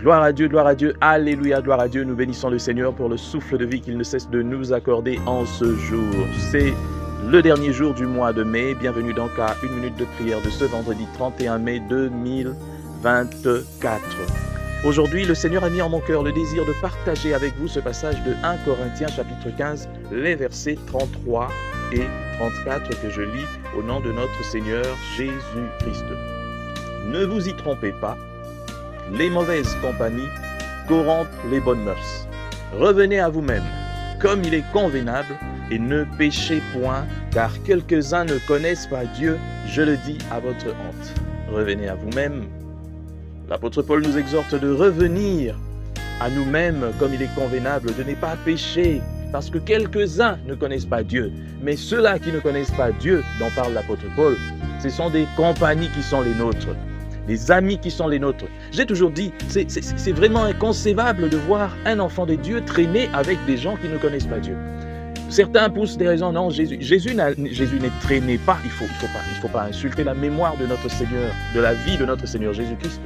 gloire à Dieu, alléluia, gloire à Dieu. Nous bénissons le Seigneur pour le souffle de vie qu'il ne cesse de nous accorder en ce jour. C'est le dernier jour du mois de mai. Bienvenue donc à une minute de prière de ce vendredi 31 mai 2024. Aujourd'hui, le Seigneur a mis en mon cœur le désir de partager avec vous ce passage de 1 Corinthiens chapitre 15, les versets 33 et 34 que je lis au nom de notre Seigneur Jésus-Christ. Ne vous y trompez pas, les mauvaises compagnies corrompent les bonnes mœurs. Revenez à vous-même, comme il est convenable, et ne péchez point, car quelques-uns ne connaissent pas Dieu, je le dis à votre honte. Revenez à vous-même. L'apôtre Paul nous exhorte de revenir à nous-mêmes comme il est convenable, de ne pas pécher, parce que quelques-uns ne connaissent pas Dieu. Mais ceux-là qui ne connaissent pas Dieu, dont parle l'apôtre Paul, ce sont des compagnies qui sont les nôtres, des amis qui sont les nôtres. J'ai toujours dit, c'est vraiment inconcevable de voir un enfant de Dieu traîner avec des gens qui ne connaissent pas Dieu. Certains poussent des raisons, non, Jésus ne traînait pas, il faut pas insulter la mémoire de notre Seigneur, de la vie de notre Seigneur Jésus-Christ.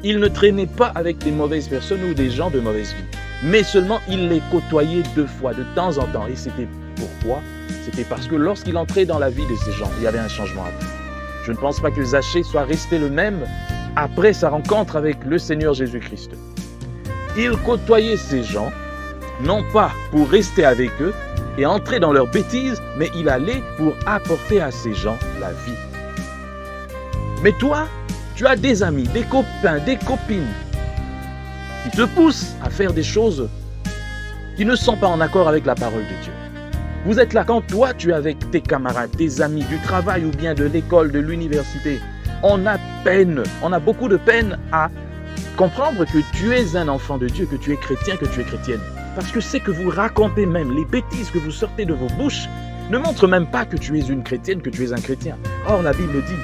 Il ne traînait pas avec des mauvaises personnes ou des gens de mauvaise vie, mais seulement il les côtoyait 2 fois, de temps en temps. Et c'était pourquoi? C'était parce que lorsqu'il entrait dans la vie de ces gens, il y avait un changement à faire. Je ne pense pas que Zachée soit resté le même après sa rencontre avec le Seigneur Jésus-Christ. Il côtoyait ces gens, non pas pour rester avec eux et entrer dans leurs bêtises, mais il allait pour apporter à ces gens la vie. Mais toi, tu as des amis, des copains, des copines qui te poussent à faire des choses qui ne sont pas en accord avec la parole de Dieu. Vous êtes là quand toi, tu es avec tes camarades, tes amis du travail ou bien de l'école, de l'université. On a beaucoup de peine à comprendre que tu es un enfant de Dieu, que tu es chrétien, que tu es chrétienne. Parce que c'est que vous racontez même, les bêtises que vous sortez de vos bouches, ne montrent même pas que tu es une chrétienne, que tu es un chrétien. Or, la Bible dit,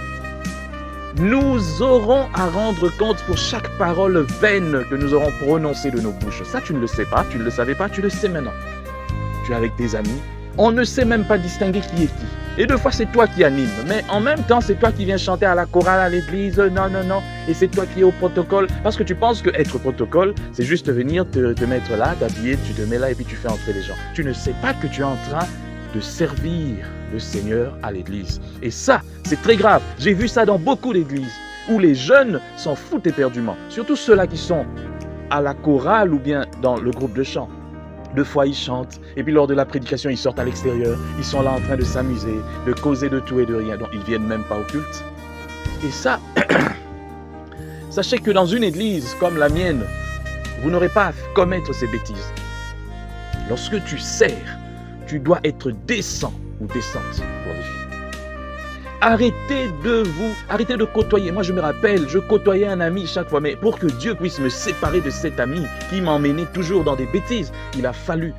nous aurons à rendre compte pour chaque parole vaine que nous aurons prononcée de nos bouches. Ça, tu ne le sais pas, tu ne le savais pas, tu le sais maintenant. Tu es avec tes amis. On ne sait même pas distinguer qui est qui. Et 2 fois, c'est toi qui anime. Mais en même temps, c'est toi qui viens chanter à la chorale, à l'église. Non. Et c'est toi qui es au protocole. Parce que tu penses qu'être protocole, c'est juste venir te mettre là, t'habiller, tu te mets là et puis tu fais entrer les gens. Tu ne sais pas que tu es en train de servir le Seigneur à l'église. Et ça, c'est très grave. J'ai vu ça dans beaucoup d'églises où les jeunes s'en foutent éperdument. Surtout ceux-là qui sont à la chorale ou bien dans le groupe de chant. 2 fois, ils chantent, et puis lors de la prédication, ils sortent à l'extérieur, ils sont là en train de s'amuser, de causer de tout et de rien, donc ils ne viennent même pas au culte. Et ça, sachez que dans une église comme la mienne, vous n'aurez pas à commettre ces bêtises. Lorsque tu sers, tu dois être décent ou décente pour les filles. Arrêtez de côtoyer. Moi, je me rappelle, je côtoyais un ami chaque fois, mais pour que Dieu puisse me séparer de cet ami qui m'emmenait toujours dans des bêtises, il a fallu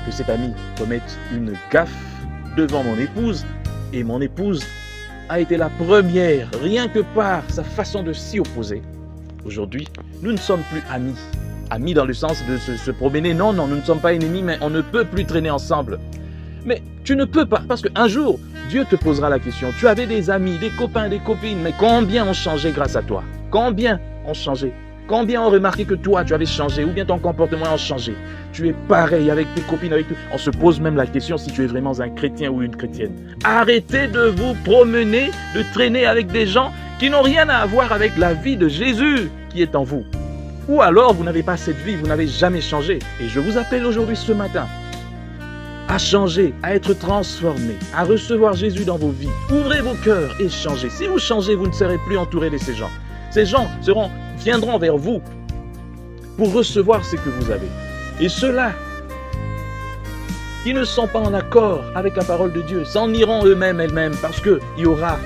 que cet ami commette une gaffe devant mon épouse, et mon épouse a été la première, rien que par sa façon de s'y opposer. Aujourd'hui, nous ne sommes plus amis. Amis dans le sens de se promener. Non, nous ne sommes pas ennemis, mais on ne peut plus traîner ensemble. Mais tu ne peux pas, parce qu'un jour, Dieu te posera la question. Tu avais des amis, des copains, des copines, mais combien ont changé grâce à toi? Combien ont changé? Combien ont remarqué que toi, tu avais changé, ou bien ton comportement a changé? Tu es pareil avec tes copines, avec tout. On se pose même la question si tu es vraiment un chrétien ou une chrétienne. Arrêtez de vous promener, de traîner avec des gens qui n'ont rien à voir avec la vie de Jésus qui est en vous. Ou alors, vous n'avez pas cette vie, vous n'avez jamais changé. Et je vous appelle aujourd'hui, ce matin, à changer, à être transformé, à recevoir Jésus dans vos vies. Ouvrez vos cœurs et changez. Si vous changez, vous ne serez plus entouré de ces gens. Ces gens viendront vers vous pour recevoir ce que vous avez. Et ceux-là qui ne sont pas en accord avec la parole de Dieu s'en iront eux-mêmes, elles-mêmes, parce qu'il y aura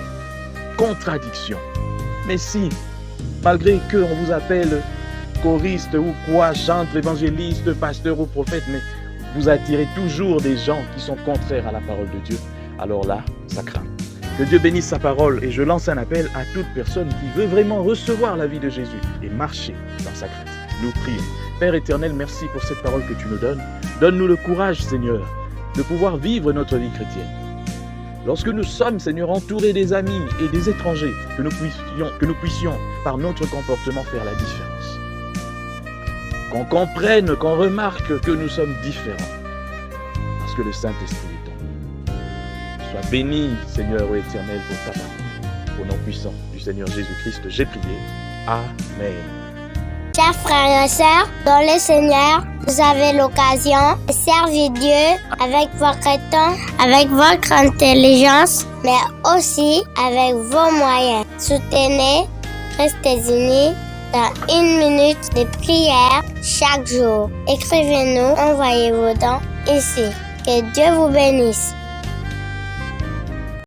contradiction. Mais si, malgré qu'on vous appelle choriste ou quoi, chantre, évangéliste, pasteur ou prophète, mais vous attirez toujours des gens qui sont contraires à la parole de Dieu, alors là, ça craint. Que Dieu bénisse sa parole et je lance un appel à toute personne qui veut vraiment recevoir la vie de Jésus et marcher dans sa crainte. Nous prions. Père éternel, merci pour cette parole que tu nous donnes. Donne-nous le courage, Seigneur, de pouvoir vivre notre vie chrétienne. Lorsque nous sommes, Seigneur, entourés des amis et des étrangers, que nous puissions, par notre comportement, faire la différence. qu'on comprenne, qu'on remarque que nous sommes différents. Parce que le Saint-Esprit est en nous. Sois béni, Seigneur éternel, pour ta parole. Au nom puissant du Seigneur Jésus-Christ, j'ai prié. Amen. Chers frères et sœurs, dans le Seigneur, vous avez l'occasion de servir Dieu avec votre temps, avec votre intelligence, mais aussi avec vos moyens. Soutenez, restez unis dans 1 minute de prière chaque jour. Écrivez-nous, envoyez vos dons ici. Que Dieu vous bénisse.